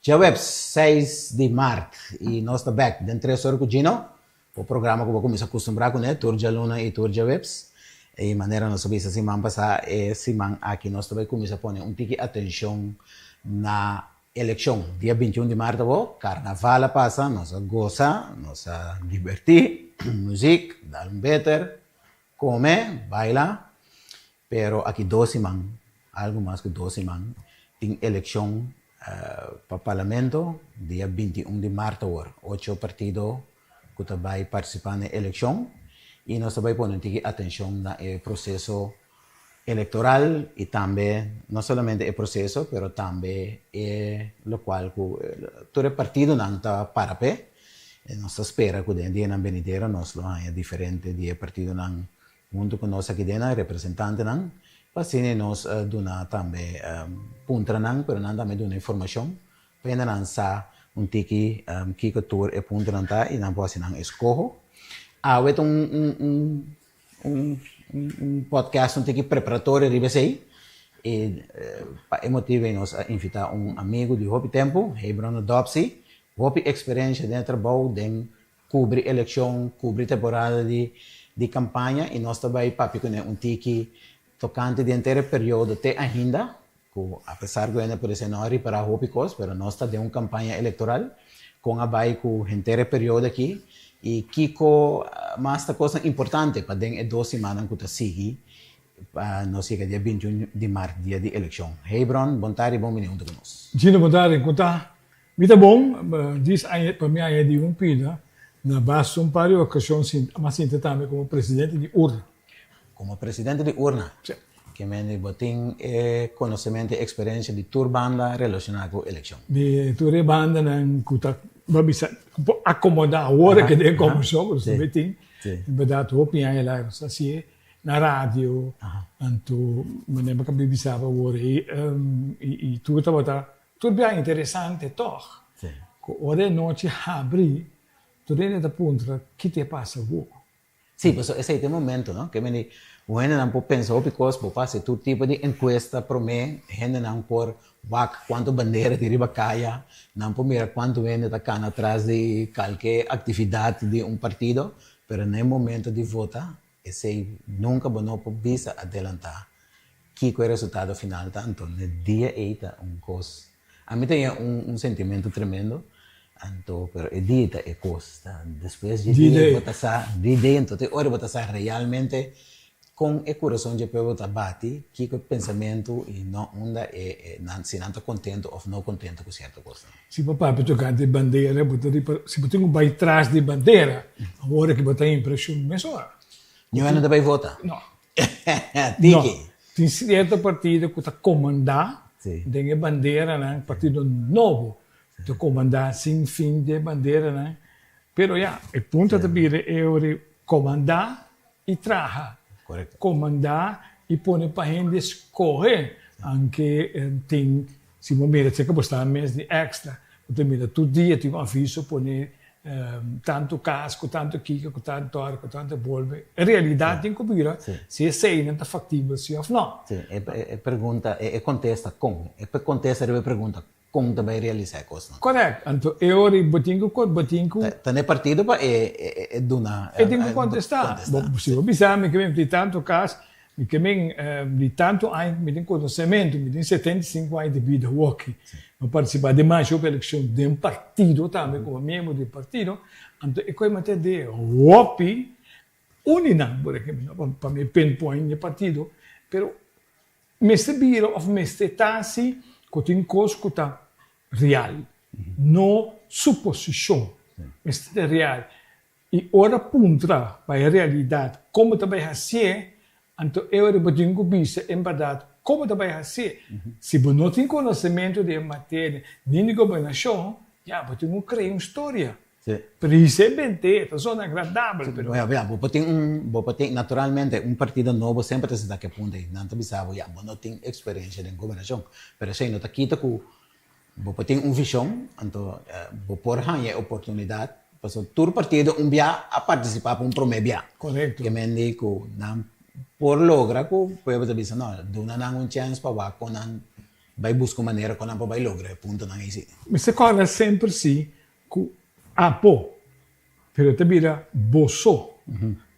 Dia web 6 de março e nós estamos back dentro de horas com o programa que eu vou começar a acostumbrar com ele, Turja Luna e Turja Webs. E maneira nós sabemos assim, semana passada e semana aqui nós também começar a pôr tique atenção na eleição. Dia 21 de março, carnaval passa, nós goza, nós divertir, música, dar better, comer, bailar. Pero aqui 2 semanas, algo mais que 2 semanas, tem eleição para o Parlamento, dia 21 de março, 8 partidos que vão participar na eleição e nós também podemos ter atenção no processo eleitoral e também, não somente o processo, mas também o qual todo partido não está para pé. Nós esperamos que dentro de venidero nós há diferente de partido não junto com nós aqui dentro, representante não. Assim, nós damos também pontos, mas não também damos informação para lançar tiki que tour e ponto e não pode não escolher. Há podcast tiki preparatório de você e para motivo nós invitar amigo de Hopi Tempo, Hebron Dopsy, Hopi experiência dentro do trabalho, de cobrir eleição, cobrir temporada de campanha e nós também papi com tiki tocante de inteiro período até ainda, que apesar de ainda por isso não para Hopicos, mas nós estamos de uma campanha eleitoral com a vai com inteiro período aqui e Kiko mais coisa importante para dentro de 2 semanas que está seguindo, nós chega dia 21 de março, dia de eleição. Hebron, bom tarde e bom minuto com nós. Gino, bom tarde, conta. Muito bom, diz para mim é de pida na base um par de ocasiões, mas também como presidente de urna. Como presidente de urna, sim, que me tem conhecimento e experiência de turbanda relacionada com a eleição. De turbanda, não custa, vamos acomodar a hora que tem como show, por isso tem. Verdade, o opinião é lá, assim, na rádio, então, me lembro que eu bisava a hora e tudo bem interessante, toch? Ora noite abre, tudo é da ponta, que te passa agora? Sim, mas esse é o momento, não? Que me gente não pode pensar porque vou fazer todo tipo de encuesta para mim, gente não por quanto bandeira de riba caia, não por mirar quanto vende está cá atrás de qualquer atividade de partido, mas no momento de votar, esse nunca não pode visa adelantar que é o resultado final, tanto no dia eita coisa. A mim tem sentimento tremendo. Então, pero el día é costa. Depois de dia então, hora botar realmente com o coração de pego bate, que o pensamento e não anda se não está contente ou não contente com certa coisa. Se papai para tocar de bandeira, se botar um vai atrás de bandeira, a hora que botar impressão, mas só. Não ainda vai votar. Não. Tiki. Tem certo partido que está comandar, tem a bandeira, né? Partido novo. De comandar sem fim de bandeira, né? Pero o ponto também é comandar e trabalhar. Correto. Comandar e pôr para a gente escolher, anche tem, se você mira, você acabou de estar mês de extra, você mira, todo dia tem um aviso, pôr tanto casco, tanto kika, tanto arco, tanto bolve. A realidade tem que vir, se é sei, não está factível, se ou não. Sim, pergunta, contesta com, contesta a pergunta, como também realizar a coisa. Correto. Então, eu botinho. Tá no partido para é duna. Eu tenho que contestar. Se eu pensar, me que de tanto caso, me que de tanto ano, me tem conhecimento, me tem 75 anos de vida, work. Eu participar de mais uma eleição de um partido também, como membro do partido. Então, eu como até de WOP, uninam, por exemplo, para me pinpoint no partido, pero me serviram ou me estetasse que tem coisa que está real, não suposição, mas é real. E ora puntra para a realidade, como também assim, então eu tenho que ver, em verdade, como vai fazer? Se você não tem conhecimento de matéria, nem de governação, já você tem que criar uma história. Pero isso é bem ter, é zona agradável. Pero... Naturalmente, um partido novo sempre está aqui ponto aí. Não sabe, já, não tem experiência em governação. Mas se não está aqui, você tem uma visão, então, você pode a oportunidade, para todo partido a participar para um promédio. Correto. Que me digo, não por lograr, pode dizer, não, dá uma chance para que não vai buscar maneira que não vai lograr, ponto não é isso. Mas se corre sempre sim, que apo, pero também boso,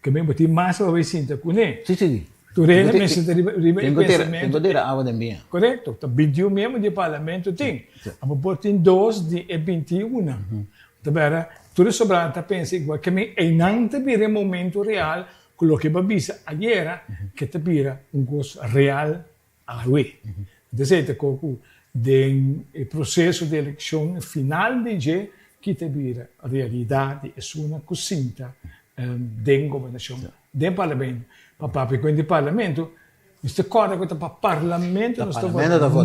que bem botar mais para ver se com ele. Sim. Tu rende mas se riba pensamento. Tem que ter água também. Correto. Tá 21 mesmo de parlamento tem. A botar 2 de 21. Tá bem? Tudo sobrando tá pensa igual que me e não te vira momento real com o que babisa ayer que te vira gosto real a lui. Deseita com de processo de eleição final de je que te vira a realidade é uma cocinta de governação, de parlamento. Papá, porque no parlamento, você corre com o parlamento,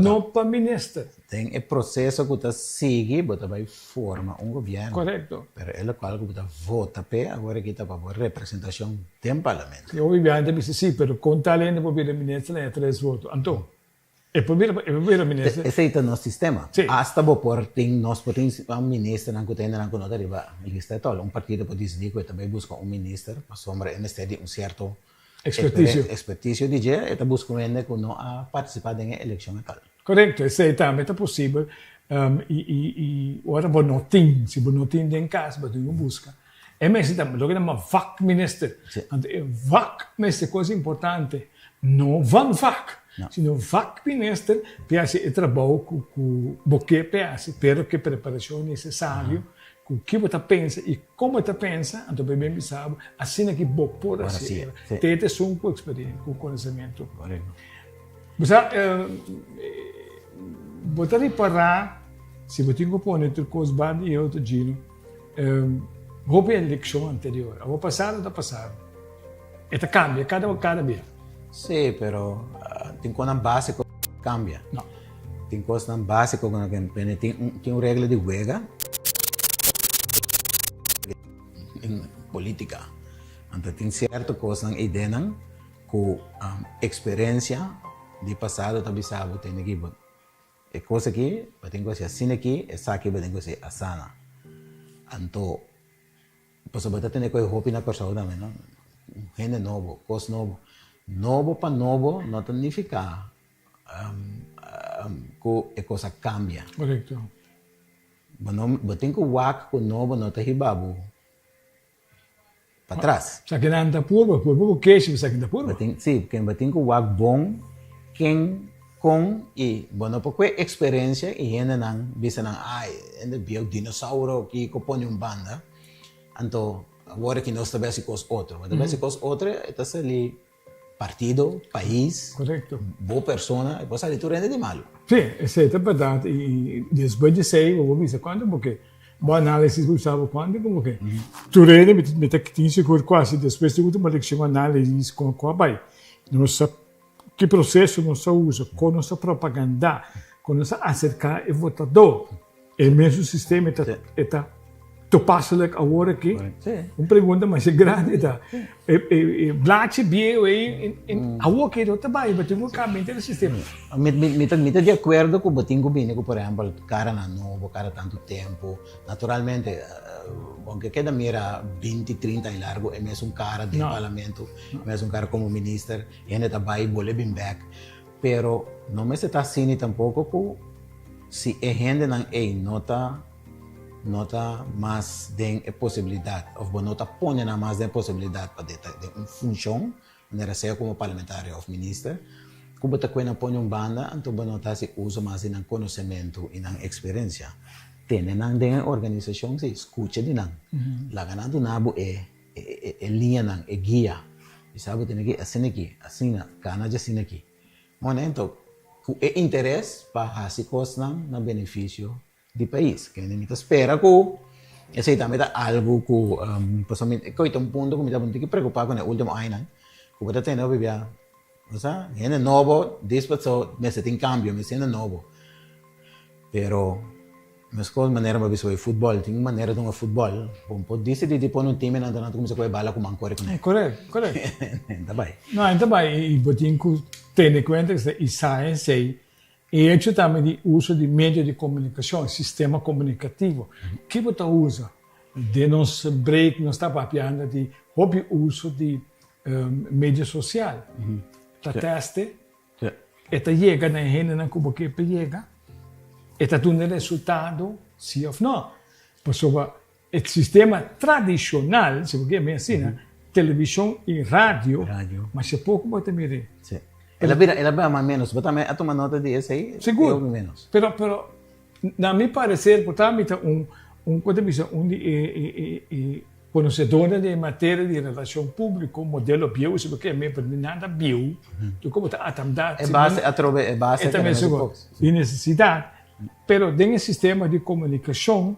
não para ministro. Tem o processo que você segue, você vai formar um governo. Correto. Mas é o qual você vota para agora que está para a representação do parlamento. Eu obviamente disse sim, mas com talento para vir ministro, é 3 votos. Então, é para vir ministro. Esse é o nosso sistema. Sim. Hasta por nós podemos um ministro não tem não conota riba lista todo. Um partido pode decidir que também busca um ministro para sombra em estado um certo expertício de dia, está buscando que não a participar da eleição local. Correto, isso é também possível. E agora você não tem, se você não tem em casa, você não busca. É mesmo também, logo uma vac minister. Vac minister coisa importante, não van vac. Sino vac minister, piace o trabalho com você piace, pero que preparação necessária. O que você pensa e como você pensa, então bem sabe, assim é que você pode fazer. Ter sua experiência, com conhecimento. Você reparar, se você tem que pôr entre coisas bem e outro giro, houve a eleição anterior, a passada está passada. E cambia, cada dia. Sim, pero tem coisa básica que cambia. Não. Tem coisa básica que tem uma regra de juega. Em política. Então, tem certa coisa na ideia que experiência de passado também sabe tem aqui. É coisa que tem que ser assim aqui, essa aqui tem que ser assim. Então, você vai ter que hope na pessoa também, não? Gente novo, coisa novo. Novo para novo não significa que a coisa cambia. Correto. Você tem que work com novo, não está ribabo. Para trás. Sa kinanta purba, o queixo sa kinanta purba. Sim, porque tem que work bom, quem com e bueno porque experiência e gente não bisa não ai, ainda viu dinossauro que põe banda. Então, agora que nós também se cos outro, mas também se cos outro, está ali partido, país, correto. Boa persona, e pode tu rende de malo. Sim, isso é verdade. E depois de sei, eu vou dizer quando porque boa análise usava quando como que tu rende me tá que tinha seguro quase depois de uma eleição análise com a bai. Nossa que processo nós usa com nossa propaganda, com nossa acercar e votador. E mesmo sistema está tu passa lá agora aqui. Uma pergunta mais grande tá. Blate bio e a o que eu trabalho, mas tem um caminho do sistema. Me de acordo com o botinho bem, por exemplo, cara não novo, cara tanto tempo. Naturalmente, aunque queda mira 20, 30 e largo, é mesmo cara de parlamento, é mesmo cara como ministro, e ainda trabalha bole bem back. Pero não me está assim tampouco que se a gente não é nota mais de possibilidade, ou nota põe na mais de possibilidade para de uma função, maneira seja como parlamentar ou ministro, que você põe banda, então você nota se usa mais de conhecimento e na experiência. Tem na organização se escuta de não, lá ganhando nabo é linha não, é guia, e sabe tem que assim na cana de assim aqui, mas então é interesse para fazer coisas na benefício do país, que a gente espera que esse também é algo que, pessoalmente, que é um ponto que me dá muito que preocupar com o último ano, que você tem, O sea, viene novo, después me se tem cambio, me siendo novo. Pero, mas com maneira de ver futebol, tem maneira de um futebol. Bom, pode decidir de pôr um time na dona como se vai bala com mancor com. Correto. Tá bem. Não, tá bem. E botin que ter em conta que e sai e hecho também de uso de meio de comunicação, sistema comunicativo. Que você usa? De nos break, nos está papiando de hobby uso de mídia social. Tá teste. Eta chega na gente na como que chega. Eta dando resultado, sim ou não. Pessoa, o sistema tradicional, se você me ensina, televisão e rádio, mas se pouco pode mirar. Sim. Ela vira mais menos, mas também a tomar nota disso aí. Seguro. Menos. Pero, na meu parecer, portanto, conhecedora de matéria de relação pública, modelo bio, se você me pergunta nada bio, tu como está atendado. É base. É também seguro. De necessidade. Pero, dentro do sistema de comunicação,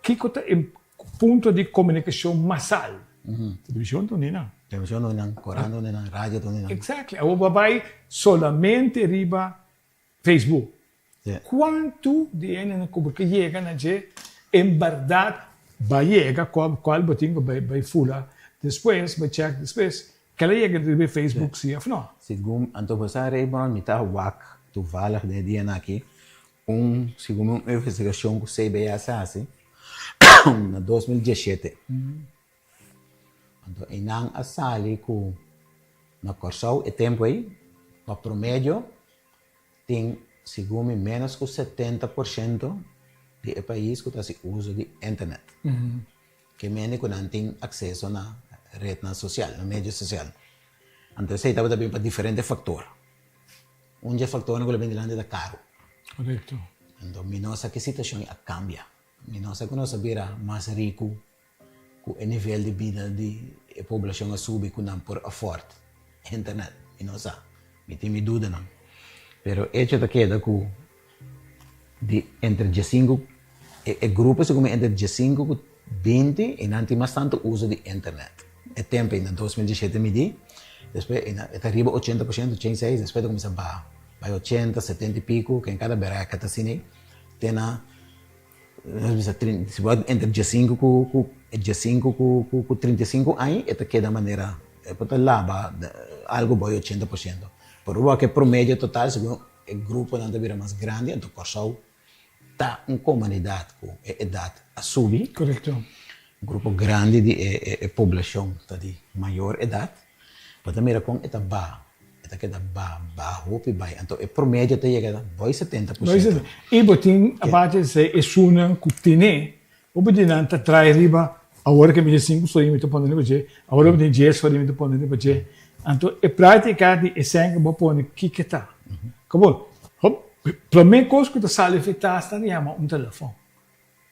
que é o ponto de comunicação massal? Televisão não é não. Televisão não é, corando não é, rádio não é. Exato. O vai solamente riba Facebook. Quanto de gente que chega na gente, em verdade, vai chegar qual botinho vai fula, depois vai check depois, que ela chega de Facebook sim ou não? Segundo antepassado aí bom, me tá WAC, tu fala de dia aqui, segundo uma investigação que o CBS assim, na 2017. Então, inang asali ko na Corsao e tempo aí, no promédio, tem segundo menos que 70% do país que tem uso de internet. Que menos que não tem acesso na rede social, na mídia social. Então, isso estava também para diferentes fatores. Dos fatores que vem de lá caro. Correto. Então, nossa que situação cambia. Nossa que nós vira mais rico, com o nível de vida da população a subir, com não por afford internet. Nossa, me tem dúvida não. Pero hecho da queda com de entre 5 e grupo se como entre 5 e 20 e não tem mais tanto uso de internet. É tempo em 2017 me di, depois arriba 80%, 86%, depois começa a vai 80, 70 e pico, que em cada beraca está assim, tem se vai entre 15 com 35 aí, é daquela maneira, é para lá, algo vai 80%. Por o que promédio total, segundo o grupo não vira mais grande, então Corsao está uma comunidade com idade a subir. Correto. Um grupo grande de população está de maior idade, mas também com esta roupa vai, então o promédio está chegando a 70%. E botin a parte se sunan kutine, o botin anta trai riba, a hora que me diz 5 só me tô pondo no budget, a hora que me diz 10 só me tô pondo no budget. Então, é prática de sangue vou pôr que tá. Como, para mim, coisa que tu sabe feita, está de chama telefone.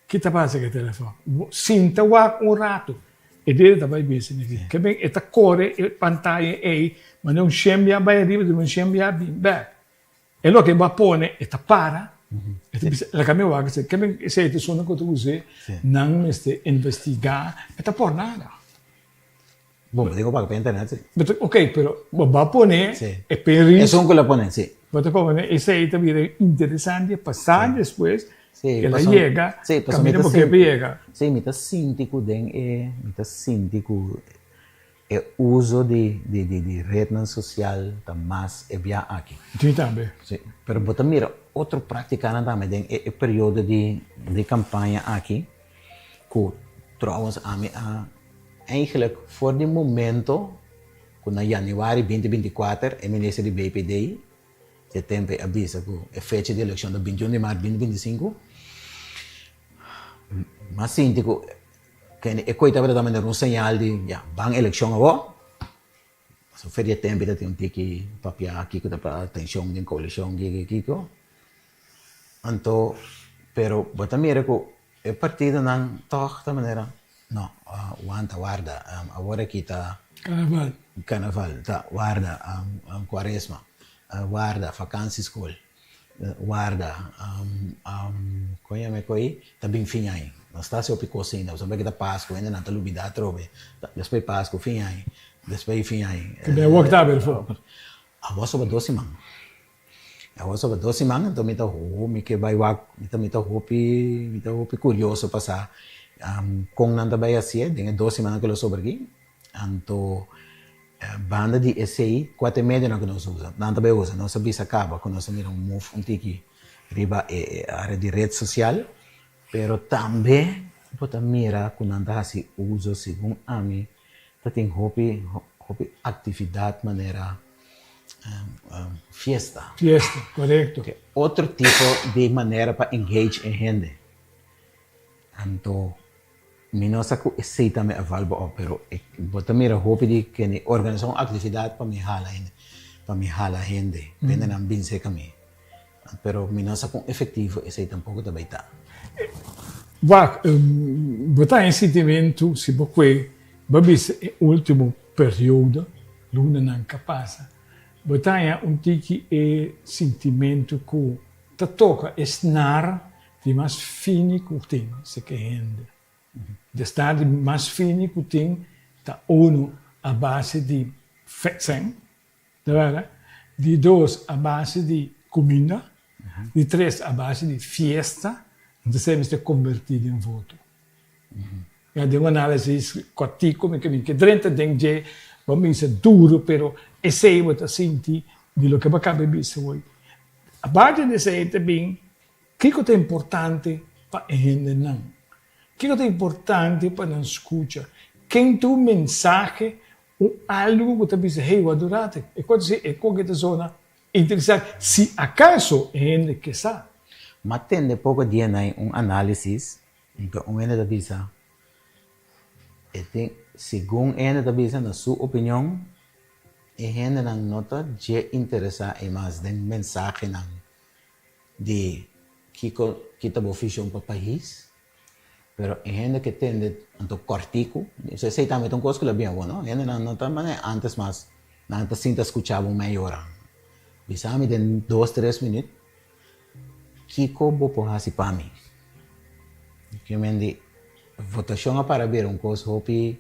Que tá passa com o telefone? Sinta o rato. E dele tá vai bem aqui. Que bem, esta corre, pantalla aí, mas não chama vai arriba, não chama back. E lo que vai pôr, esta para. La caminho vai que bem, se é isso que tu usa, não este investigar, esta por nada. Bom, digo para a internet, sim. Ok, pero va a poner é um que la ponen, sim. Va a poner, esse aí também é interessante, passar depois, que ela chega, caminha porque chega. Sim, me está síntico é uso de rede social tá mais é bem aqui. Sim, também. Sim, pero bota mira, outra prática também é período de campanha aqui, que trouwens eigenlijk voor die momento, na januari 2024, o ministro do BPD, que tem avisa que a fecha de eleição do 21 de março de 2025, mas síndico, que é coisa também um sinal de, bang eleição agora, so feria tempo de tem que papiar aqui que dá para atenção de coalição aqui, então, pero, bota mira que o partido não toca da maneira. No, guarda, agora aqui está Carnaval, tá, guarda, Quaresma, guarda, vacancy school, guarda, conhece tá bem fim aí. Nós está se opicosina, sabe que tá Páscoa, ainda não tá lubida, trove, depois Páscoa, fim aí, depois fim aí. Que bem, o octável foi. Awas sobre 12 man. Awas sobre 12 man, então me tá me que vai wak, me tá hopi curioso passar. Com nanda vai assim, tem 12 man que lo sobre aqui. Então banda de SI, 4:30 não que nós usa. Nanda vai usa, nós sabia acaba quando nós mira move tiki riba área de rede social, pero também pode mira quando nanda assim uso segundo a mim, tá tem hopi atividade maneira fiesta. Fiesta, correcto. Okay. Outro tipo de maneira para engage em gente. Então, minosa que aceita me avalba, pero bota mira hopi de que organizar uma atividade para me hala gente, pende não bem se kami. Pero minosa com efetivo esse tampouco também tá. Vak, botar em sentimento se você babis último período, luna não capaz. Botar tiki sentimento que te toca esnar de mais fini que tem se que rende. De estar de mais fini que tem tá uno a base de fetsen, de dois a base de comida, de três a base de fiesta, então você se convertido em voto. Ja, de uma análise cortico, que drenta dengue, vamos dizer duro, pero esse é senti de lo que vai caber hoje. A parte desse é também, que é importante para a gente não, que é importante para não escutar, quem tu mensagem ou algo que tu diz, hey, eu adorate, e quando se é qualquer zona interessante, se acaso a gente que sabe. Mas tem de pouco dia análise, então gente da bisa, segundo gente da bisa, na sua opinião, a gente não nota de interessa em mais de mensagem de que está ofício para o país, pero a gente que tem de cortico, você sei também uma coisa que é bem boa, não? A gente não nota, mas antes mais, não sinta escuchava meia hora. Bisa me den 2-3 minutos, Kiko vou porra se para mim. Que me votação para ver coisa hopi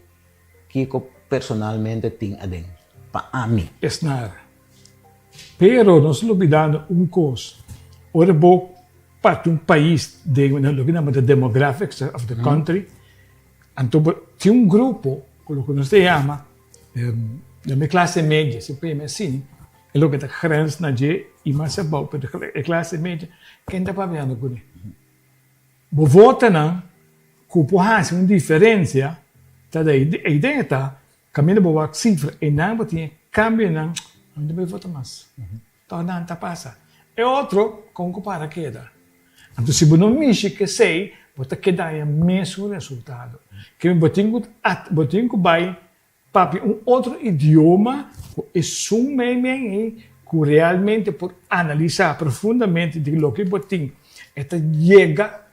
Kiko personalmente tem adem para mim. Esnar. Pero nós olvidando coisa. Ora bo parte país de the demographics of the country. Então tem grupo, como nós se chama, da minha classe média, se pode assim. É o que está grande na G e mais abaixo, a classe média, quem está pagando com ele? Bo vota não, que pode uma diferença, tá daí a ideia está, caminho boa cifra e não pode cambio não vai votar mais. Então não está passa. É outro com compara queda. Então se você não mexe que sei, você queda o mesmo resultado. Que você vai para outro idioma, que realmente por analisar profundamente de lo que você chega,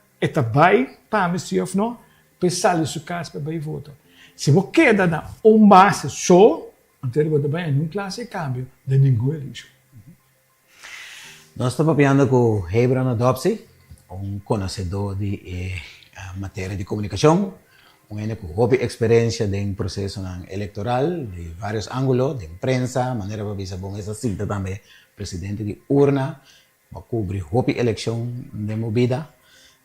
vai para a missão ou não, pensar em sua casa para ir votar. Se você queda na base só, então você vai em uma classe de câmbio de nenhum eleição. Nós estamos falando com Hebron Adopsi, conhecedor de matéria de comunicação, gente com experiência em processo eleitoral, de vários ângulos, de imprensa, maneira para ver bom essa cinta também, presidente de urna, para cobrir a eleição de movida.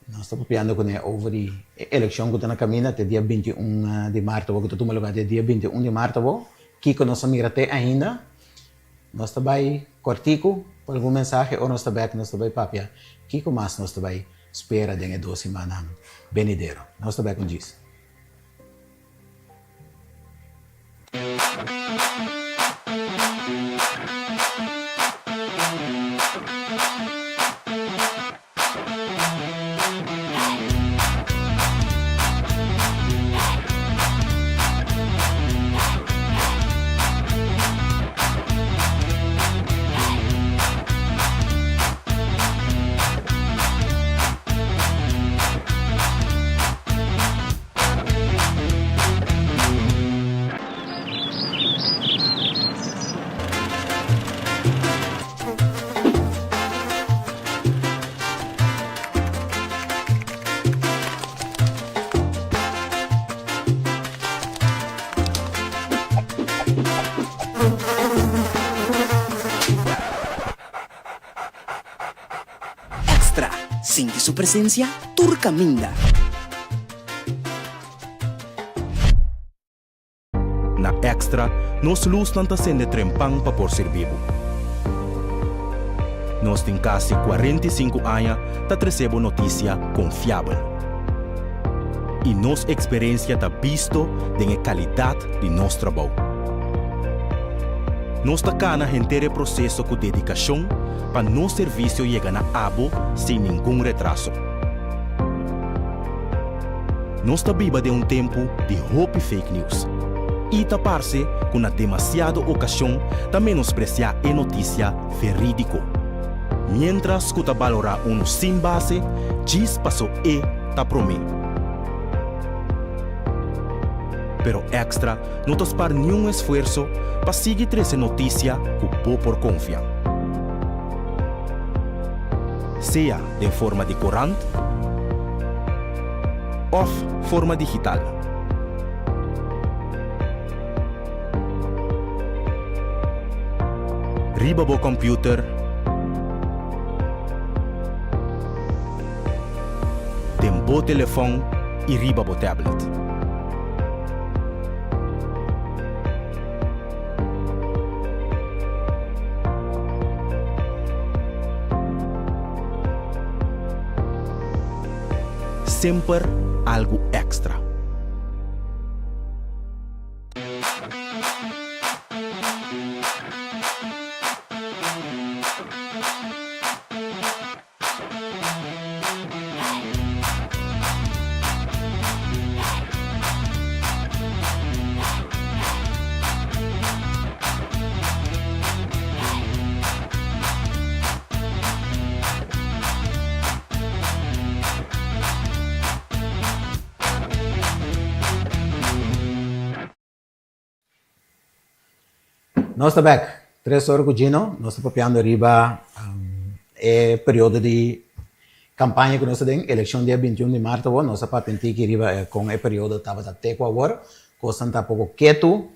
Nós estamos falando com ele sobre a eleição que está na caminho até dia 21 de março, que está tomando lugar até dia 21 de março, que nós mira até ainda, nós estamos cortico, por algum mensagem, ou nós estamos papia, que mais nós estamos espera de 2 semanas, venidero. Nós estamos com isso. Sinti su presencia, Turcaminda. Na Extra, nos luz não está sendo trempang para por ser vivo. Nós tem quase 45 anos para receber notícia confiável. E nossa experiência está visto da qualidade de nosso trabalho. Nós está cá na inteiro processo com dedicação para nosso serviço chegar na abo sem nenhum retraso. Nós está viva de tempo de hope fake news. E tapar-se com a demasiada ocasião de menospreciar a notícia verídico. Mientras que valorar sem base, diz passou e ta promê. Pero Extra não tospar nenhum esforço para seguir essa notícia que pô por confiar. Seja de forma de corante ou forma digital. Riba bo computer, tempo telefone e riba bo tablet. Sempre algo extra. Nós estamos back. 3 horas com o Gino. Nós estamos papiando riba é período de campanha que nós temos. Eleição dia 21 de março. Nós estamos papiando que riba com o período estava até agora. Coisa está pouco quieto.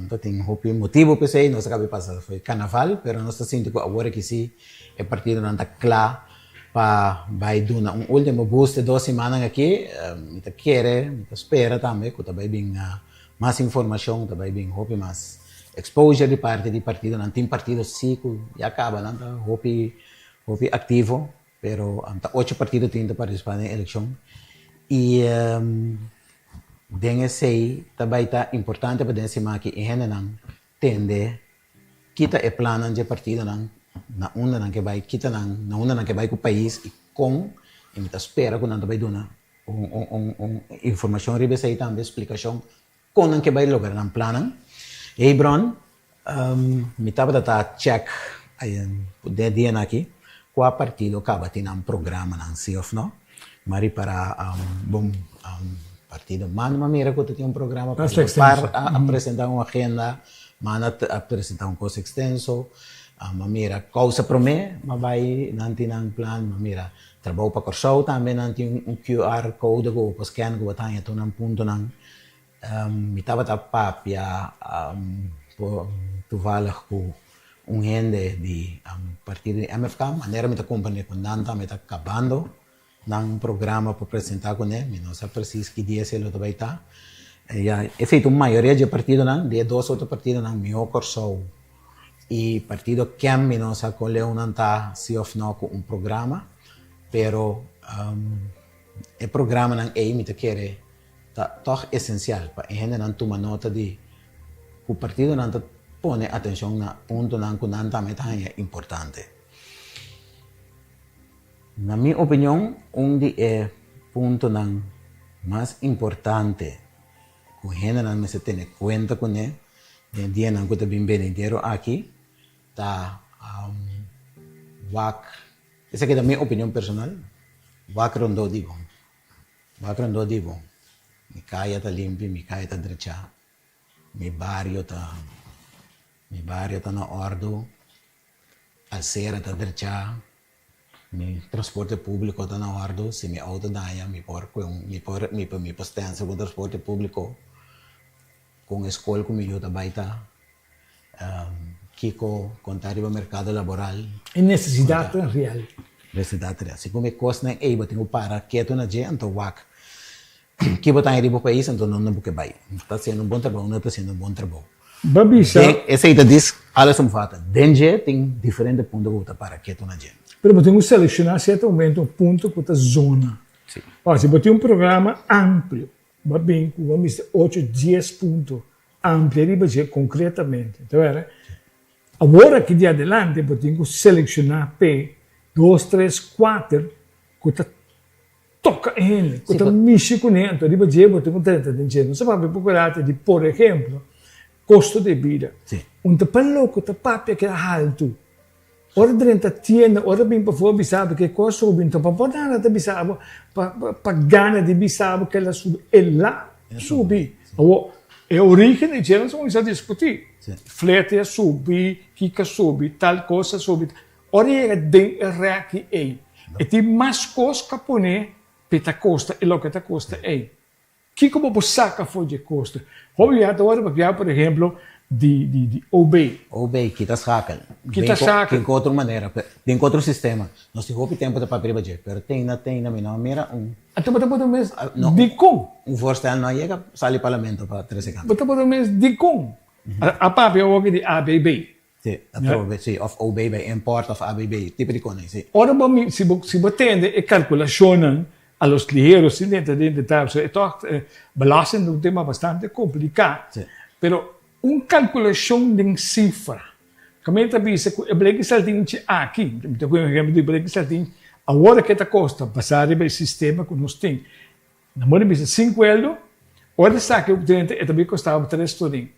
Então tem um motivo para isso. Nós acabamos de passar. Foi carnaval. Mas nós estamos sentindo que agora que sim. O partido não está claro. Para vai dar último boost de 2 semanas aqui. Então quer, espera também. Que vai vir mais informação. Vai vir mais exposure de parte do partido, não tem partido sim, e acaba, não está hopi ativo, pero 8 partidos têm participar na eleição e dengue sei também está importante para dizer que a não tende kita é plano de partido não na onda não que vai kita não na onda não que vai com o país e com e me espera que não vai dar informação ribe sei também explicação com não que vai lograr não plano. Hey Bron, me estava a check o dia aqui, qual partido acaba tendo programa não sei of não, mas para bom partido mano mira que tem programa para apresentar uma agenda, mana apresentar coisa extenso, mira causa promê, mas vai não tem plan, mira trabalho para corso também não tem QR code que o scan que o tanha tu não ponto não me estava a papia toevallig com gente de partido de MFK, maneira me está acompanhando com Danta, me está acabando num programa para apresentar com ele, não sei preciso que dia ele vai estar. É feito uma maioria de partidos, não, de 2 outros partidos, não, meu corso e partido que me não sei qual é não está se não com programa, pero o programa não é me quer toch essencial para a gente não tomar nota de que o partido não põe atenção na ponto não que não também é importante. Na minha opinião, dos pontos mais importantes que a gente não se tem conta com ele, no dia não que está bem inteiro aqui, está essa aqui é a minha opinião personal, WAC Rondo Divo. WAC Rondo Divo. Mi kaya ta limpi, mi kaya ta diretsa, mi barrio ta na ordo, alsera ta diretsa, mi transporte público ta na ordo, se mi auto daya, mi postenza con transporte público, con escola com mi yuta baita, kiko contar o mercado laboral. E necessidade real. Universidade. Se como costa nem aí, botinho para quieto na gente, então wak. Que botar aí para o país, então não buque vai. Está sendo um bom trabalho, não está sendo um bom trabalho. Babisa. Essa ideia diz, alles umfata. Dentro tem diferentes pontos que botar para quieto na gente. Pero botinho selecionar certo momento um ponto com a zona. Sim. Se botinho programa amplo, babinho, vamos dizer 8, 10 pontos amplo, concretamente, tá vendo? Agora que de adelante, botinho selecionar P 2, 3, 4, que toca ele, que mexe com ele, então botinho 30 de dinheiro. Não se pode procurar de, por exemplo, custo de vida. Sim. Um tapalo que tapapia que é alto. Ora dentro tienda, ora bem para fora bisabo que custa subir, então para pôr nada de bisabo, para ganhar de bisabo que ela sube, ela sube. É a origem de dinheiro, nós vamos discutir. Flete subir, kika subir, tal coisa subir. Ora é de aqui aí. E tem mais coisa que pôr peta costa e lo que ta costa aí. Que como você saca foi de costa? Olha, agora para por exemplo, de OB. OB, kita sakal. Kita sakal. Tem outra maneira, tem outro sistema. Nós temos tempo de papel para dizer, pero tem na mira Até botar mês de com. Forstel não chega, sai parlamento para 13 campos. Botar mês de com. A papel é o que de ABB. Sim, sim, of OB, import of ABB, tipo de coisa, sim. Ora, se você atende e calculação a los ligeiros, dentro de tal, então, belasting é um tema bastante complicado. Sim. Pero calculação de cifra, como eu disse, o break saltinho aqui, então, por exemplo, de break saltinho, a hora que custa passar o sistema que nós temos, na moda bisa 5 euros, hora saque o cliente, também custava 3 tudinho.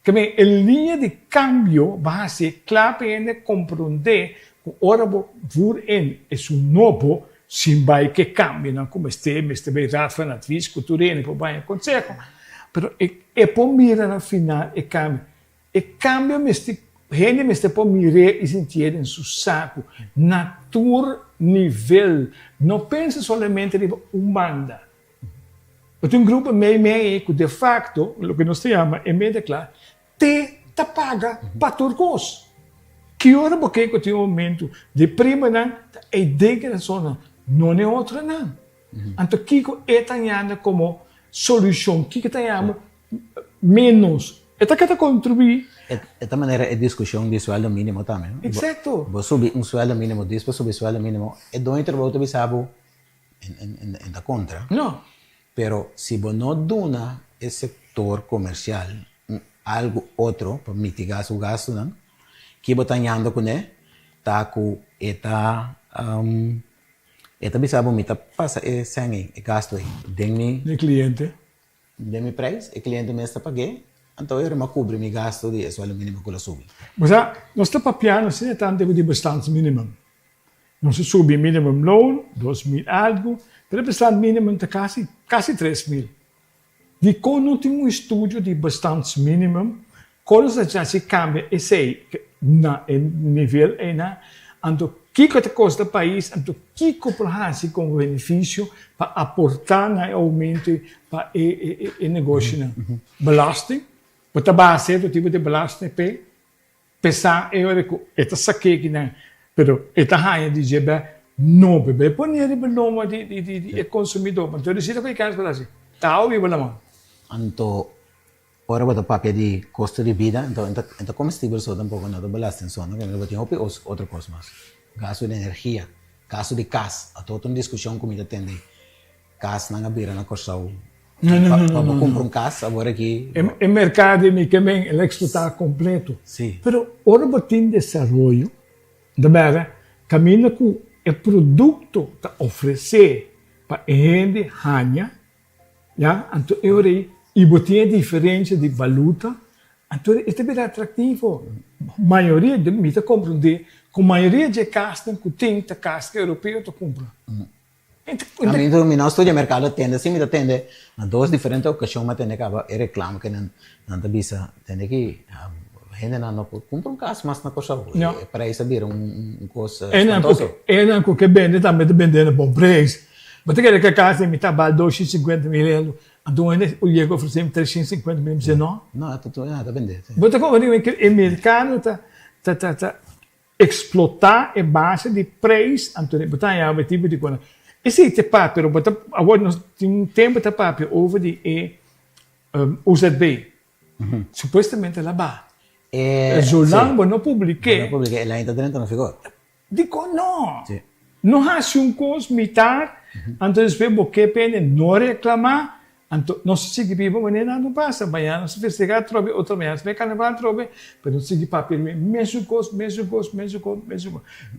Como a linha de câmbio vai ser claro para compreender que hora por em é um novo sim vai que cambia, não como este bem rafa na atriz, cultura e por bem consegue. Pero é por mirar no final e cambia. E cambia gente me por mirar e sentir em seu saco, natura nível. Não pensa somente em banda. Tem um grupo meio que de facto, o que nós chamamos é meio de claro, te paga para turcos. Que hora porque tem um momento de prima não, a ideia que zona não é outra não. Então Kiko é tanhando como solução, Kiko tanhamos menos. É que contribuir. Esta maneira é discussão de sueldo mínimo também. Exato. Vou subir sueldo mínimo, depois subir sueldo mínimo, é do intervalo bisabo em da contra. Não. Pero se você não dona o setor comercial algo outro para mitigar seu gasto, não? Que você está com ele, está com eta bisabo mita passa sem gasto aí, de cliente, de preço, o cliente me está pagando, então eu me cobro meu gasto de sueldo mínimo que eu subi. Mas nós estamos papiando se é tanto de bastante mínimo. Não se sube minimum loan, 2.000 algo, pero o bastante mínimo está quase 3.000. De quando tem um estúdio de bastante mínimo, quando já se cambia esse na nível então que custa o país, então que comprovar-se com benefício para aportar no aumento para o negócio. Belasting, para base do tipo de belasting, pensar esta saque que não, pero esta raia de GB não bebe, põe ele no nome de consumidor, então decide que quer fazer, tá ao vivo na mão. Então, ora o papel de custo de vida, então comestível só tampouco não belasting só, não, eu tenho outra coisa mais. Gasto de energia, gasto de gás, a toda uma discussão como ainda tem de gás na beira na corção. Para comprar gás agora aqui. O mercado me também ele está completo. Sim. Pero ora tem desenvolvimento, da beira caminha com o produto que oferecer para a gente ganha, já, então eu e botinha diferença de valuta, então isso é bem atrativo. A maioria de mim compreender com a maioria de casas que tem a casa europeu tu compra. A mim do nosso estudo de mercado tende assim me tende na duas diferentes ocasiões mas tende que é reclamo que não te bisa tende que gente não compra casa mas na coisa para isso vir coisa não que vende também vendendo bom preço. Mas tem que a casa me tá vale 250 mil euros. Então o Diego ofereceu 350 mil, não? Não, é tudo nada vender. Mas como que o mercado tá explotar a base de preço, Antônio, botar em algum tipo de coisa. Esse é papel, agora nós temos tempo de papel over de UZB. Supostamente lá ba. Zolang não publiquei. Não publiquei, ela ainda dentro não ficou. Digo, não. Sim. Não há um curso militar, então se vê que pena não reclamar, então não se sigue vivo, mas não passa, amanhã não se fez chegar trobe, outra manhã se vê carnaval trobe, mas não sigue papel, mesmo custo.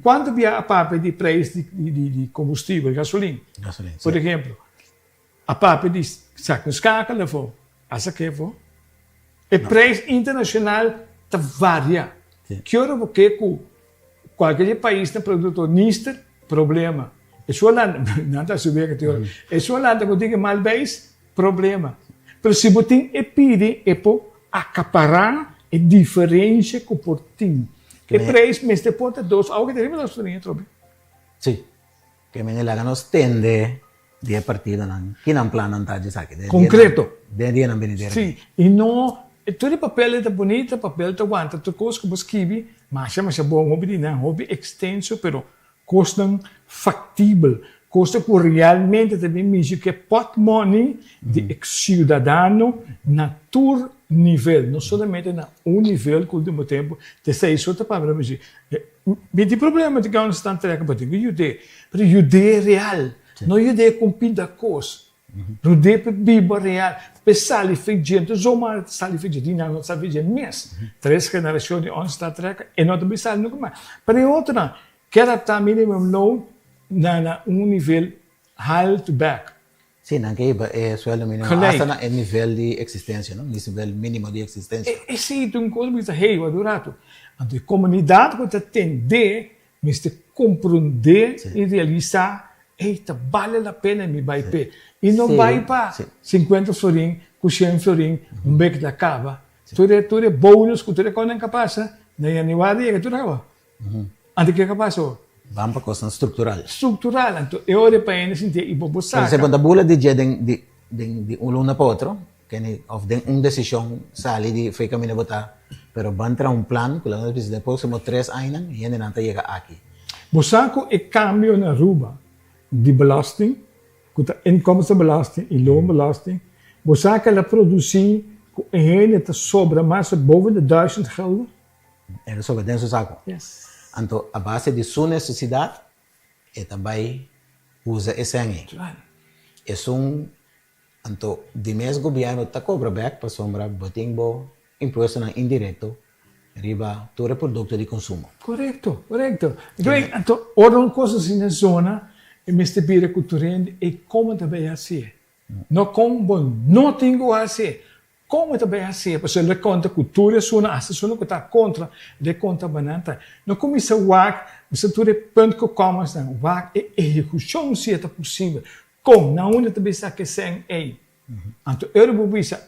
Quando via a papel de preço de combustível, gasolina, por exemplo, a papel de saco escaca levou, essa que foi, o preço internacional está varia. Que hora porque com qualquer país tem produtor nisto problema. É só lá, não está subindo que teoria. É só lá que tem mal base, problema. Mas se você pede, é para acaparar a diferença que por ti. E preço, mas depois de dois, algo que devemos fazer dentro. Sim. Que me la nos tende de partida nan. Que não plano não de saque. Concreto. De dia não venir. Sim. E não, todo papel é bonito, papel é aguanta, tudo coisa que você escreve, mas é bom, hobby extenso, pero custam factível, custa que realmente também mesmo que pot money de cidadão na todo nível, não somente na nível que ao mesmo tempo de ser outra palavra, mas tem problema de que não está entregando para o judeu, mas o judeu é real, não o judeu com pinta coisa, o judeu é Bíblia real, pensar e feito gente, zomar sali feito gente, não sabe gente mês, 3 gerações onde está entregando e não também sabe nunca mais, para outra que adaptar minimum low na nível high to back. Sim, não que é sueldo mínimo hasta na nível de existência, não? Nível mínimo de existência. Esse é uma coisa que hey, o adorado. A comunidade que atende, mas te compreender e realizar, eita, vale a pena me vai pé. E não vai para 50 florim, 100 florim, beco da cava. Tu é bônus que tu é quando é capaz, na januário que tu é. Ante que passou? Vamos para a questão estrutural. Estrutural, então eu olho para eles e vou buscar. Por exemplo, a bula de um luna para outro, que uma decisão sai de foi caminho botar, pero van entrar um plano que nós depois de 3 anos e ainda não chega aqui. Buscar é cambio na ruba de belasting, inkomstenbelasting e loonbelasting. Buscar ela produzir com ainda sobra mais boven de 1000 gulden. É sobre dentro do saco. Yes. Então, a base de sua necessidade é também usa esse aí. É então, de mês governo está cobra back para sombra, botimbo, imposto indireto, riba todo o produto de consumo. Correto. Então, outra coisa assim na zona, é mestre bira cultural e como também assim. Não como não tenho assim. Como também assim, porque ele conta cultura, a assessora que está contra, ele conta banana. Não começa a WAC, você tudo é ponto que comas, não. WAC é execução se é possível. Como, na onde também está que sem aí. Então, eu vou dizer,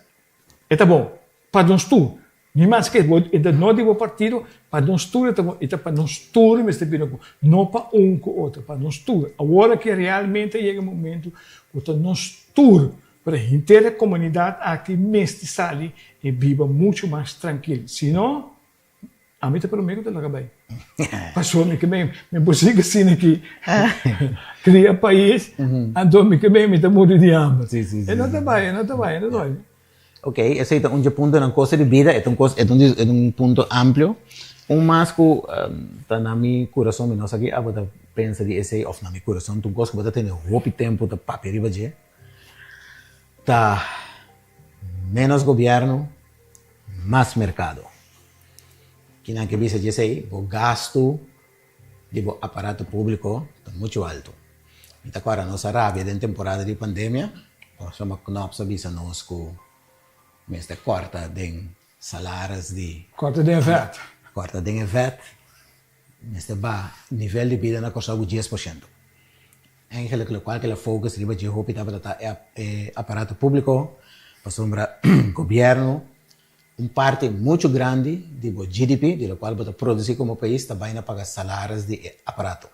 é bom, para nós tudo. Nem mais que é não digo partido, para nós tudo, é para nós tudo, mas não para um com o outro, para nós tudo. Agora que realmente chega o momento, que nós tudo, para a inteira comunidade aqui mestre sali e viva muito mais tranquilo. Se não, a mim está pelo meio que ela acabei. Passou me que me busca assim aqui, cria país, andou me que me está morrendo de hambre. E não está bem. Ok, esse é um ponto na coisa de vida, é um ponto amplo. Mais que está na meu coração, nós aqui a botar pensa de esse ou na meu coração, tu gosta de botar ter roupa tempo de papel riba de tá menos governo, mais mercado. Que na que bisa diz aí, o gasto do aparato público está muito alto. Então agora nossa Arábia em temporada de pandemia, nós vamos bisa nós com mês de corta de salários de corta de VAT. Corta de VAT, neste nível de vida na costa de 10%. Eigenlijk local que la focus riba de roupa é aparato público, para sombra governo, parte muito grande do GDP, do qual para produzir como país, também na pagar salários de aparato.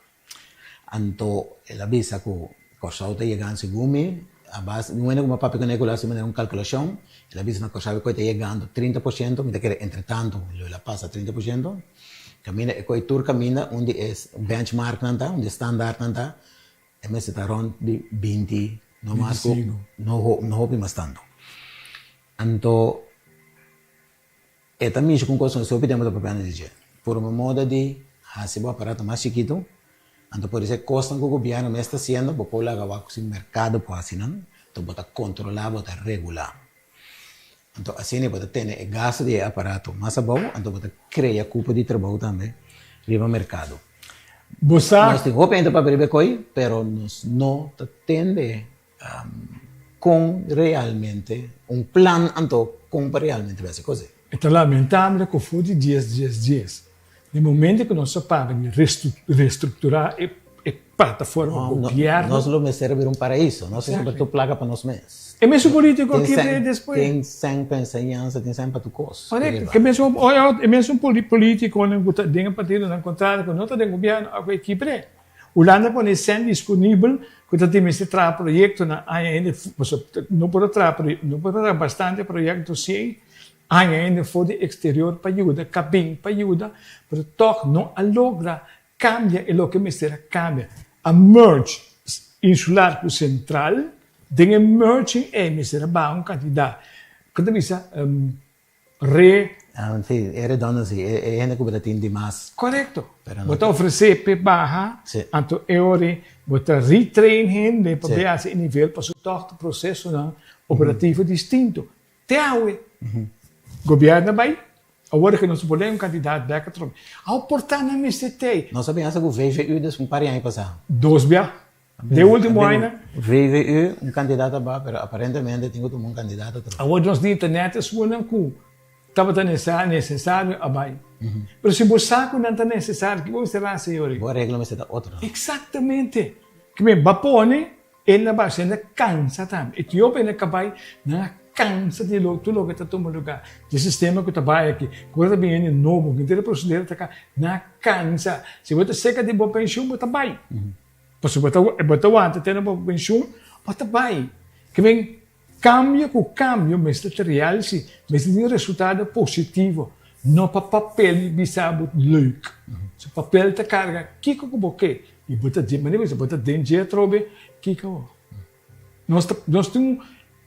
Então, ela visa que o costa está chegando segundo, a base, não é como papo que não se uma calculação, ela visa na costa que está chegando 30%, me que entretanto, ela passa 30%, Camina, e coi tour camina, onde é benchmark nanta, onde standard nanta, e me está rond de 20, no mais, no hobby mais tanto. Então, é também com coisa sobre tempo da própria energia. Por uma moda de fazer o aparato mais chiquito, então por isso custa que o governo me está fazendo, porque lá agora o mercado pode assinar, então pode controlar, pode regular. Então assim pode ter gasto de aparato mais bom, então pode criar culpa de trabalho também no mercado. Nós temos roupa ainda para beber coi, pero nós não tende com realmente plan, então com realmente essa coisa. É lamentável que foi de dias. No momento que nós sabemos reestruturar a plataforma do governo. Nós vamos servir paraíso, nós temos que placa para nós mesmos. É mesmo político aqui depois. Tem sempre ensinança, tem sempre tu coisa. Correto. É mesmo político, não tem partido, não contrato, não tem governo, a equipe. O Holanda pode ser disponível, quando tem esse projeto, não pode ter bastante projeto, sim. Ainda for de exterior para ajuda, cabine para ajuda, mas toch não logra cambia e lo que me será cambia. A merge insular com central, tem merging e me será bom candidato. Quando me diz Sim, é redundância, é ainda que tem demais. Correto. Você oferecer para barra, então é hora você retrain para ver esse nível para o todo processo operativo distinto. Teaue. Governo vai, agora que nós podemos candidato da Catron. A oportunidade me setei. Nós sabemos que o VVU des um par de anos passado. 2 bia. De último ano. VVU candidato a pero aparentemente tem outro candidato. Agora nós de internet é suando com estava necessário a vai. Mas se você sabe que não é necessário, que você será senhor? Boa regra mas está outra. Exatamente. Que me bapone, ele vai ser cansa também. Etiópia ele vai na cansa de tudo que está tomando lugar. O sistema que está aqui, coisa bem novo, que tem a procedura está na cansa. Se você seca de boa pensão, você vai. Se você aguenta ter uma boa pensão, você vai. Que vem cambia com cambio, mas está real, mas tem resultado positivo. Não para papel bisabo leuk. Se papel está carga, kiko com boque. E você diz, mas você tem dinheiro trobe, kiko. Nós temos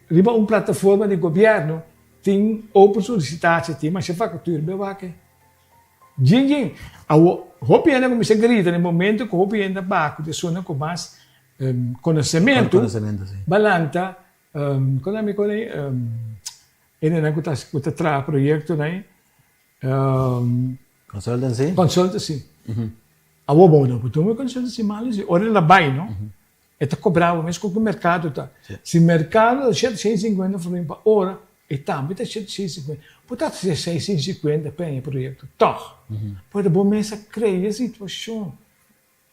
uma plataforma de governo, tem open solicitação, tem uma facultura, bem vaca. Gente, a roupa ainda como se grita, no momento que a roupa ainda baco, de zona com mais conhecimento, balanta, quando me conhece, ele não está tra projeto, né? Consultancy. A boa não, porque o consultancy mal, ora ela vai, não? Está cobrado, mas com o mercado está. Se o mercado é 150 francs por hora, e também está 150. Portanto, 650 para o projeto. Tá. Para bom mesa criar a situação.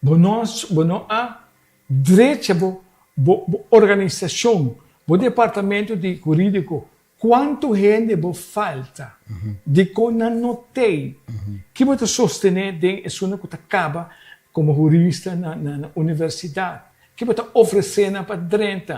Não há direito à organização, o departamento de jurídico, quanto gente falta de que não tem, que você sostener de isso que acaba como jurista na universidade. Que você oferecendo para dentro,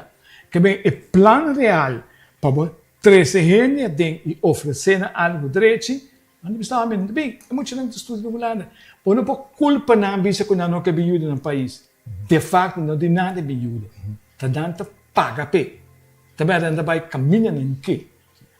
que bem é plano real para 13 gente e oferecendo algo direito, não está bem, é muito gente estuda no Holanda, por não por culpa na ambição que não quer ajuda no país, de fato não tem nada de ajuda, está dando paga pe, também anda vai caminhando em que,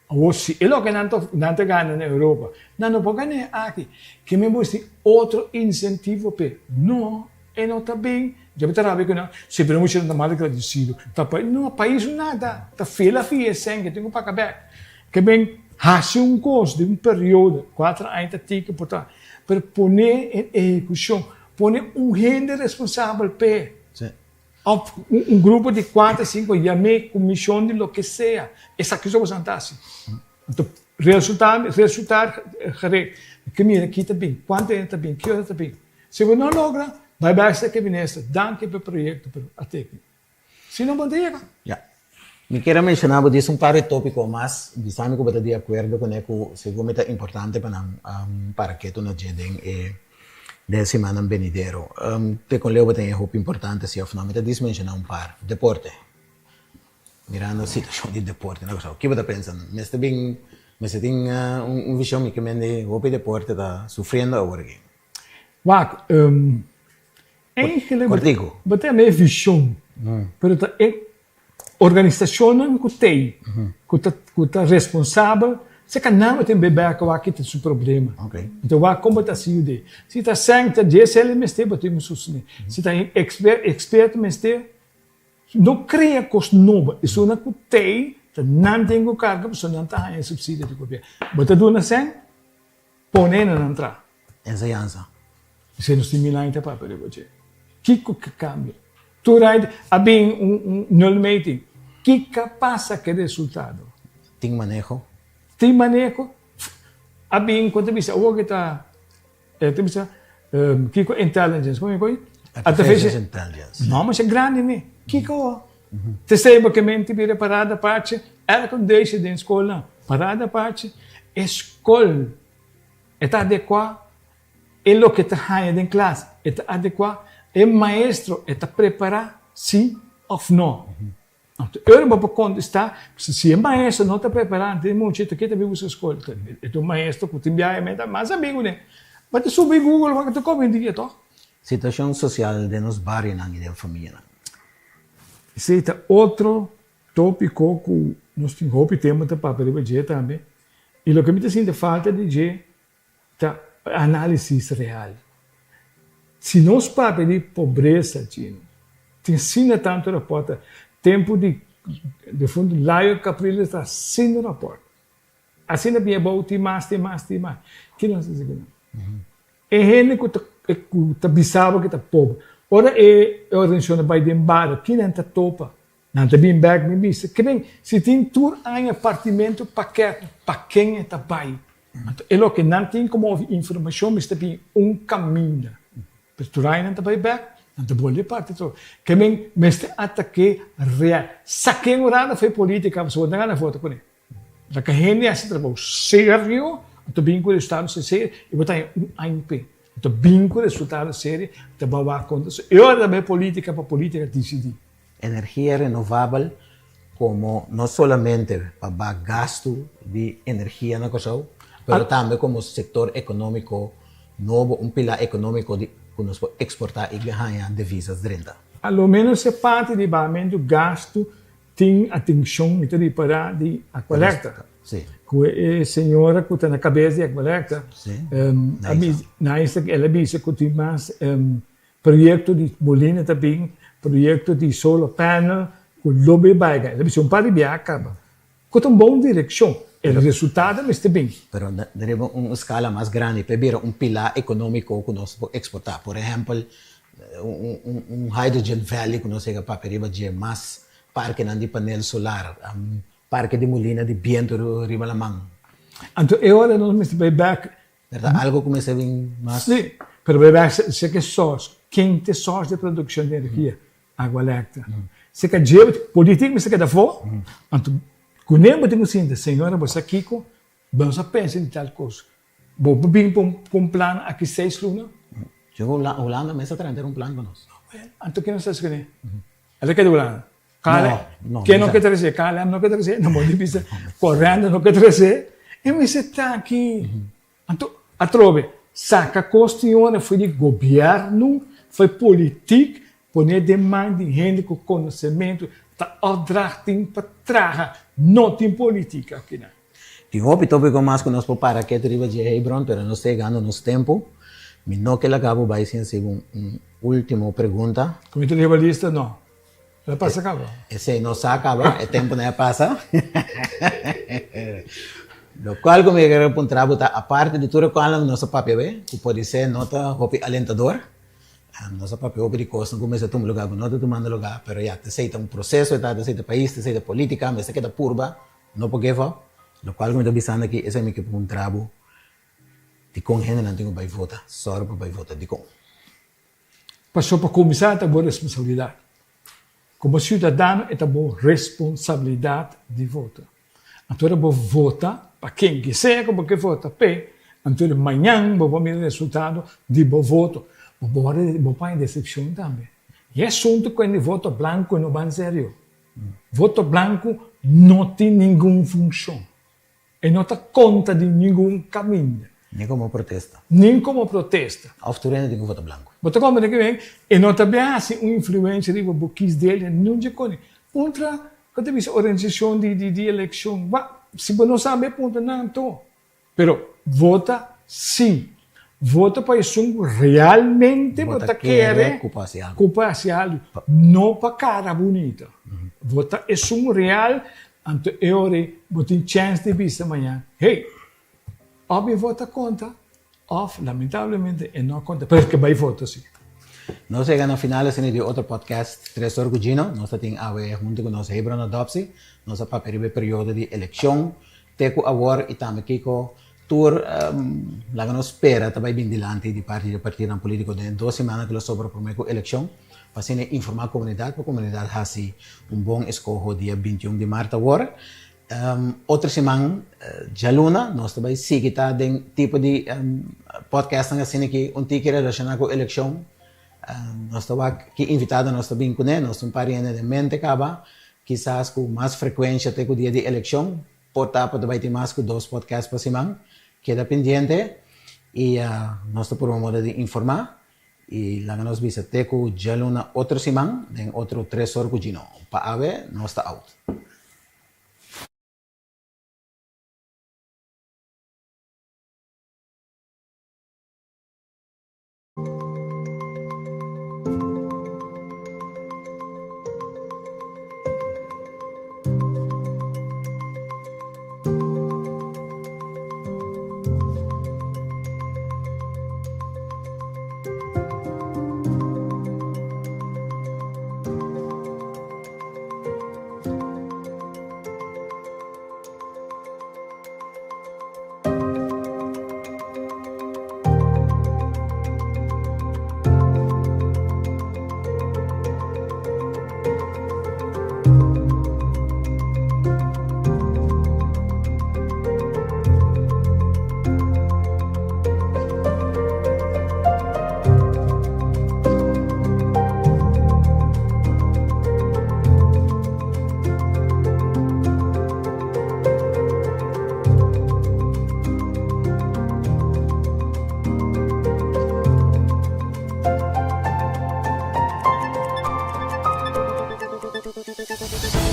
ou se é logo não ganha na Europa, não pode ganhar aqui, que me mostra outro incentivo pe, não está bem. Já me trabalho com se não muito mal agradecido, não país nada, tá feia sangue, tenho para acabar, que bem hace curso de período 4 anos que para pôr em execução, pôr gente responsável per grupo de 4, 5, chamei comissão de lo que seja, essa que eu vou sentar assim, então resultado, que mira aqui está bem, quanto está bem, que hora está bem, se você não logra vai basta que ministro, danke pelo projeto, até aqui. Se não manteiga. Me quero mencionar disso um par de tópicos, mas disamo que eu estou de acordo com ele, segundo é importante para que tu não tenha de semana venidero. Te com Leo tem algo importante, se afinalmente mencionar um par. Deporte. Mirando a situação de deporte, não sei o que você está pensando. Mas tem visão que me o deporte está sofrendo agora aqui. Waak, eigenlijk, Cortico. wat é minha visão. Pero é organização que tem, que tá responsável. Você que não tem bebê que vai ter seu problema. Ok. Então, vai como está se de. Se está sangue, GSL mestre, batemos susne. Se está expert mestre, não cria coisa nova. Isso não tem, não tem o cargo, porque não está em subsídio do governo. Bota do na sangue, põe na entrar. Ensinança. Isso não similar para papel de que cambia. Tu right, há bem null meeting. Que passa que resultado? Tem manejo. Tem manejo. Há bem quando você o que está, que intelligence, como é que é? Artificial intelligence. Não, mas é grande, né? Que coisa. Você sabe que mente vira parada parte, ela que deixa de escola, parada parte, escola está adequada, é o que está em classe, está adequado, é maestro está preparado, sim ou não. Eu não vou contestar, se é maestro não está preparado, tem muito jeito que está vivo na escola, é um maestro que tem mais amigo, né? Mas tu subir Google, vai te comer dia, toh? Situação social de nos bairros e da família. Esse é outro tópico que nós temos para ver também. E o que me sinto falta de análise real. Se nós para de pobreza, te ensina tanto rapporto, tempo de fundo, Laio Capriles está sem rapporto. Assim não é bom, tem mais. Que não se diz. É gente que está bisava que está pobre. Ora é a organização vai de embora, que não está topa. Não está bem back, me bisa. Que bem, se tem tur em apartamento paquete, para quem está pai. É o que não tem como informação, mas tem caminho. Mas tu não está bem back, não está boa parte. Que bem, mas tem ataque real. Saquei o rado foi política, você vai dar na foto com ele. Da que gente assim trabalho sério, então bem com o Estado sério, e botar um ANP. Então bem com o resultado sério, então vai acontecer. Eu também política para política decidir. Energia renovável como não somente para gasto de energia na coisa, mas também como setor econômico novo, pilar econômico que nós podemos exportar e ganhar divisas de renda. Ao menos é parte de do gasto tem atenção e para a coleta. Sim. Que a senhora que está na cabeça da coleta, ela disse que tem mais projeto de molina também, projeto de solar panel, que lobby baiga. Ela disse para de acaba. Que tem uma boa direção. O resultado está bem. Pero devemos uma escala mais grande para ver pilar econômico que nós podemos exportar. Por exemplo, hydrogen valley que nós chega para periba de mais parque de painel solar, parque de molina de viento riba la mão. Então, agora nós vamos ver back. Algo começa a vir mais. Sim, mas ver back se que sós, quem tem sós de produção de energia, água elétrica. Se que jeito político, mas se que da fora, então quando eu tenho assim, senhora, você aqui com, vamos a pensar em tal coisa. Vou vir com plano aqui 6 lunas. Chegou Holanda, mas está trazendo plano para nós. Então, quem não está escrevendo? Ela quer de Holanda. Quem não quer trazer? Cala, não quer trazer. Não pode dizer, correndo, não quer trazer. E você está aqui. Então, a trove, saca a questão foi de governo, foi política, poner demanda de gente com conhecimento, está opdrachting para trás. Não tem política aqui, né? Tem outro tópico mais que nós para que arriba de Hebron, mas nós chegando nos tempo. Me não que ela acabou vai ser uma última pergunta. Como tu leva lista, não. Ela passa acaba. Esse não se acaba, o tempo não passa. Lo qual como eu quero apontar, a parte de tudo qual nosso papel, que pode ser nota alentador. Nosso papel de coisa, começa a tomar lugar, não está tomando lugar, mas já te aceita processo, te aceita país, te aceita política, mas se queda purba, não pode fazer. Lo qual como eu estou pensando aqui, esse é meu trabalho de com gente não tem que votar, só para votar de com. Passou para começar a boa responsabilidade. Como cidadão, é a boa responsabilidade de votar. Então, eu vou votar para quem quiser, como que vota para. Então, amanhã, vou ver o resultado de bom voto. Vou para a decepção também. E é assunto que o voto branco não vai sério. Voto branco não tem nenhuma função. E não dá conta de nenhum caminho. Nem como protesta. Nem como protesta. Of turene tem que votar branco. Bota como que vem, e não também há assim influência de boquis dele, não de cone. Contra, quando vê organização de eleição, se você não sabe, ponto não tô. Pero vota sim. Vota para isso realmente vota querer culpar-se algo, não para cara bonita. Vota isso real, então eu tenho chance de vista amanhã. Hey, ou vota contra, ou lamentavelmente não contra, porque vai votar sim. Nós chegamos no final de outro podcast, Tres Orgulhino. Nós temos a ver junto com nós Hebron Adopsi. Nós para o período de eleição. Teco agora e também Kiko tour lá nos espera também bem dilante de partido político de 2 semanas que nós sobre a eleição. Para informar a comunidade, para a comunidade faça bom escolho dia 21 de março agora. Outra semana, já luna, nós também seguimos de tipo de podcast assim que tique relacionado com a eleição. Nós estamos aqui invitados, nós estamos com ele, nós estamos pariendo de mente acaba, quizás com mais frequência até o dia de eleição, portanto, também tem mais que 2 podcasts por semana, queda pendente, e nós estamos por uma moda de informar, e lá nós vamos até com já luna outra semana, em outro 3 Orgulhino. Para a ver, nós estamos out. Thank you.